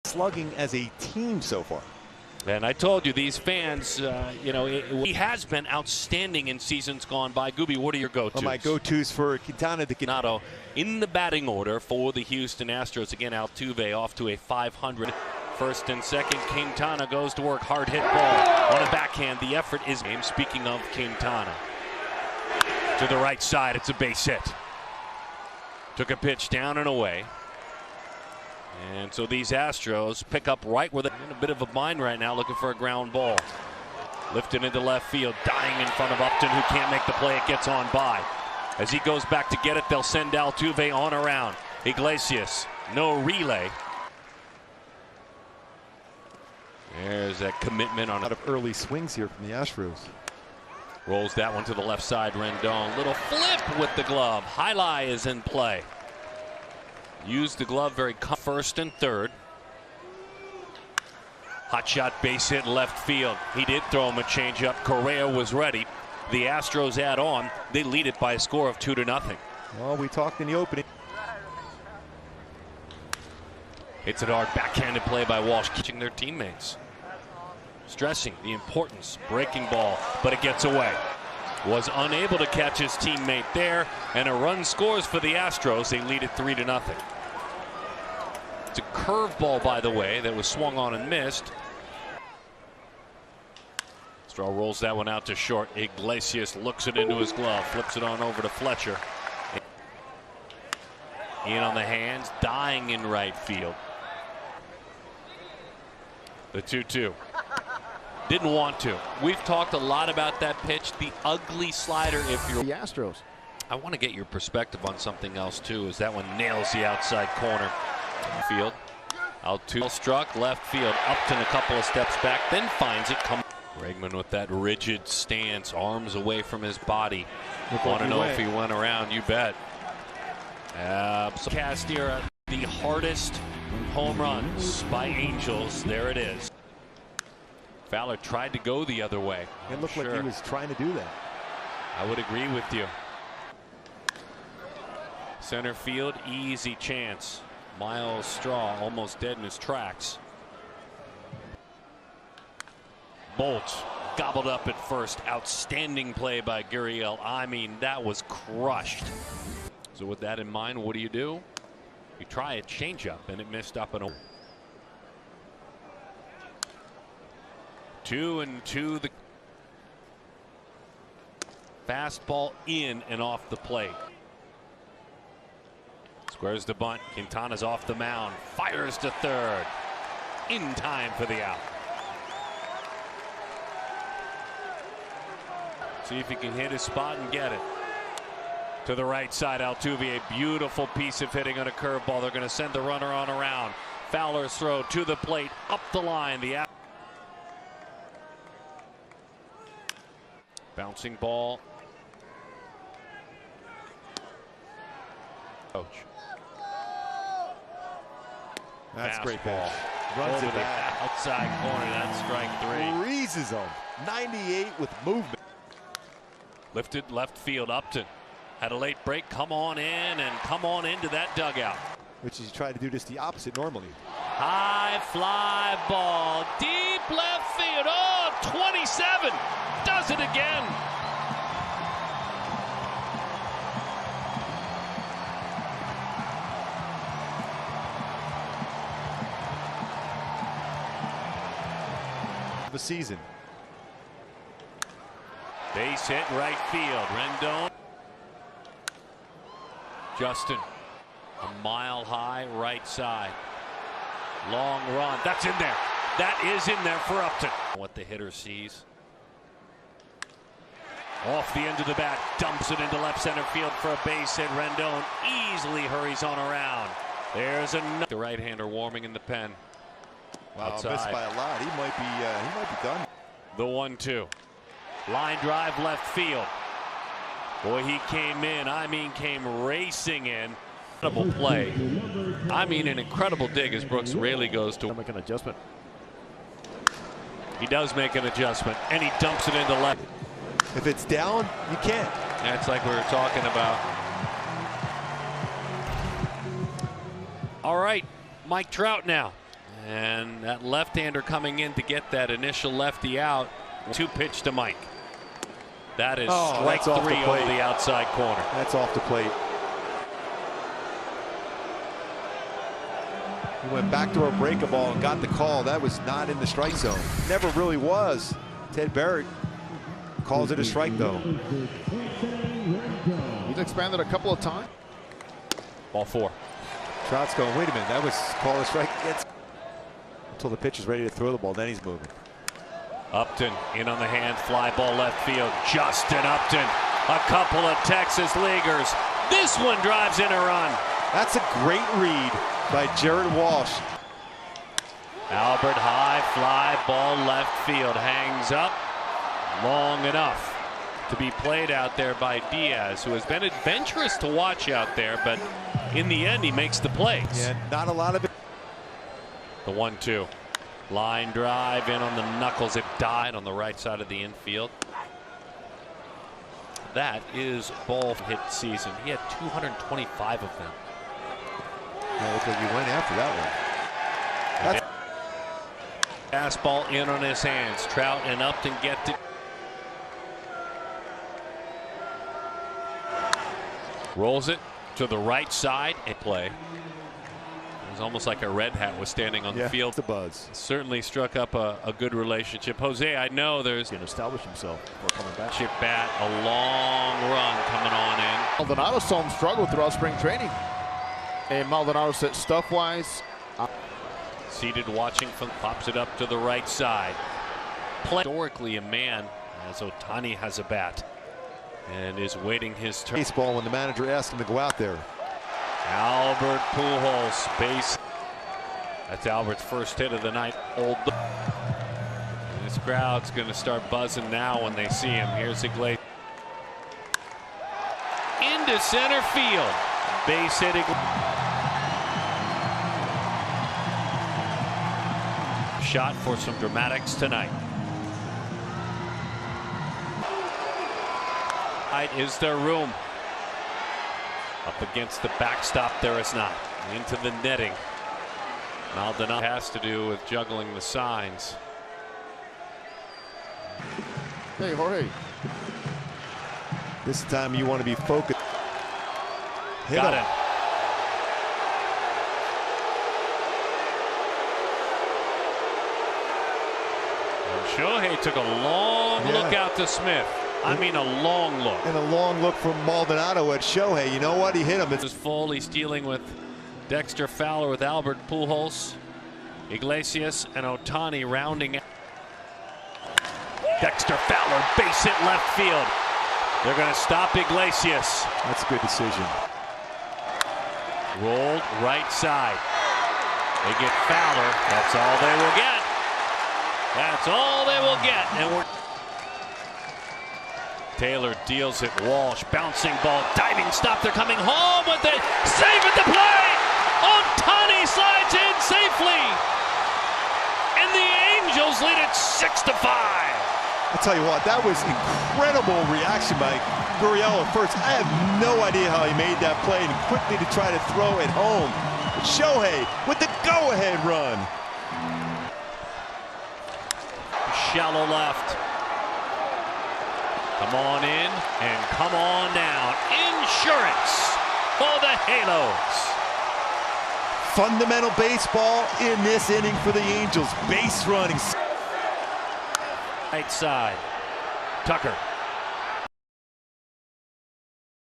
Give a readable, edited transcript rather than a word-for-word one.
slugging as a team so far. And I told you, these fans, you know, he has been outstanding in seasons gone by. Gooby, what are your go-tos? Well, my go-tos for Quintana Donato in the batting order for the Houston Astros. Again, Altuve off to a 500. First and second, Quintana goes to work. Hard hit ball on a backhand. The effort is game. Speaking of Quintana, to the right side, it's a base hit. Took a pitch down and away. And so these Astros pick up right where they're in a bit of a bind right now, looking for a ground ball. Lifted into left field, dying in front of Upton, who can't make the play. It gets on by. As he goes back to get it, they'll send Altuve on around. Iglesias, no relay. There's that commitment on a lot of early swings here from the Astros. Rolls that one to the left side. Rendon, little flip with the glove. Highlight is in play. Used the glove very first and third. Hot shot base hit left field. He did throw him a changeup. Correa was ready. The Astros add on. They lead it by a score of 2-0. Well, we talked in the opening. Hits it hard, backhanded play by Walsh, catching their teammates. Stressing the importance, breaking ball, but it gets away. Was unable to catch his teammate there, and a run scores for the Astros. They lead it 3-0. It's a curveball, by the way, that was swung on and missed. Straw rolls that one out to short. Iglesias looks it into his glove, flips it on over to Fletcher. In on the hands, dying in right field. The 2-2. Didn't want to. We've talked a lot about that pitch, the ugly slider. If you're the Astros, I want to get your perspective on something else too. As that one nails the outside corner. Field. Altuve struck left field. Upton a couple of steps back, then finds it. Bregman with that rigid stance, arms away from his body. Want to know if he went around? You bet. Castira, the hardest home runs by Angels. There it is. Fowler tried to go the other way. It looked like he was trying to do that. I would agree with you. Center field, easy chance. Miles Straw almost dead in his tracks. Bolt gobbled up at first. Outstanding play by Gurriel. I mean, that was crushed. So with that in mind, what do? You try a changeup, and it missed up and over. 2-2. The fastball in and off the plate. Squares the bunt. Quintana's off the mound. Fires to third. In time for the out. See if he can hit his spot and get it. To the right side, Altuve, a beautiful piece of hitting on a curveball. They're going to send the runner on around. Fowler's throw to the plate, up the line. The bouncing ball. Coach. That's great ball. Runs it back. Outside corner. That's strike 3. Freezes him. 98 with movement. Lifted left field. Upton had a late break. Come on in and come on into that dugout. Which is you try to do just the opposite normally. High fly ball. Deep left field. Oh, 27. Does it again. The season. Base hit right field. Rendon. Justin. A mile high right side. Long run. That's in there. That is in there for Upton. What the hitter sees. Off the end of the bat. Dumps it into left center field for a base hit. Rendon easily hurries on around. There's another. The right-hander warming in the pen. Wow, outside. missed by a lot. He might be done. The 1-2. Line drive left field. Boy, he came in. I mean, came racing in. Incredible play. I mean, an incredible dig as Brooks Raley goes to make an adjustment. He does make an adjustment, and he dumps it into left. If it's down, you can't. That's like we were talking about. All right, Mike Trout now. And that left-hander coming in to get that initial lefty out. 2-pitch to Mike. That is strike 3 over the outside corner. That's off the plate. He went back to a breaker ball and got the call. That was not in the strike zone. Never really was. Ted Barrett calls it a strike, though. He's expanded a couple of times. Ball 4. Trout's going, wait a minute, that was called a strike. Until the pitcher's ready to throw the ball, then he's moving. Upton in on the hand, fly ball left field. Justin Upton, a couple of Texas leaguers. This one drives in a run. That's a great read by Jared Walsh. Albert high fly ball left field, hangs up long enough to be played out there by Diaz, who has been adventurous to watch out there, but in the end he makes the plays. Yeah, not a lot of it. The 1-2. Line drive in on the knuckles. It died on the right side of the infield. That is ball hit season. He had 225 of them. Yeah, looked like you went after that one. Fastball in on his hands. Trout and Upton get to. Rolls it to the right side and play. It was almost like a red hat was standing on the field. The buzz Certainly struck up a good relationship. Jose, I know there's going to establish himself before coming back. Chip bat, a long run coming on in. Maldonado saw him struggle throughout spring training. And Maldonado said stuff-wise. Seated watching from, pops it up to the right side. Historically a man, as Ohtani has a bat and is waiting his turn. Baseball when the manager asked him to go out there. Albert Pujols, base. That's Albert's first hit of the night. And this crowd's going to start buzzing now when they see him. Here's Iglesias. Into center field. Base hit. Shot for some dramatics tonight. Is there room? Up against the backstop, there is not. Into the netting. Maldonado has to do with juggling the signs. Hey, Jorge. This time you want to be focused. Got it. And Shohei took a long look out to Smith. I mean a long look. And a long look from Maldonado at Shohei. You know what? He hit him. It's full. He's dealing with Dexter Fowler with Albert Pujols, Iglesias, and Ohtani rounding out. Dexter Fowler, base hit left field. They're going to stop Iglesias. That's a good decision. Rolled right side. They get Fowler. That's all they will get. That's all they will get. And we're Taylor deals it. Walsh, bouncing ball, diving stop. They're coming home with it. Save at the plate. Ohtani slides in safely. And the Angels lead it 6-5. I'll tell you what, that was incredible reaction by Gurriel at first. I have no idea how he made that play and quickly to try to throw it home. But Shohei with the go-ahead run. Shallow left. Come on in and come on down. Insurance for the Halos. Fundamental baseball in this inning for the Angels. Base running. Right side. Tucker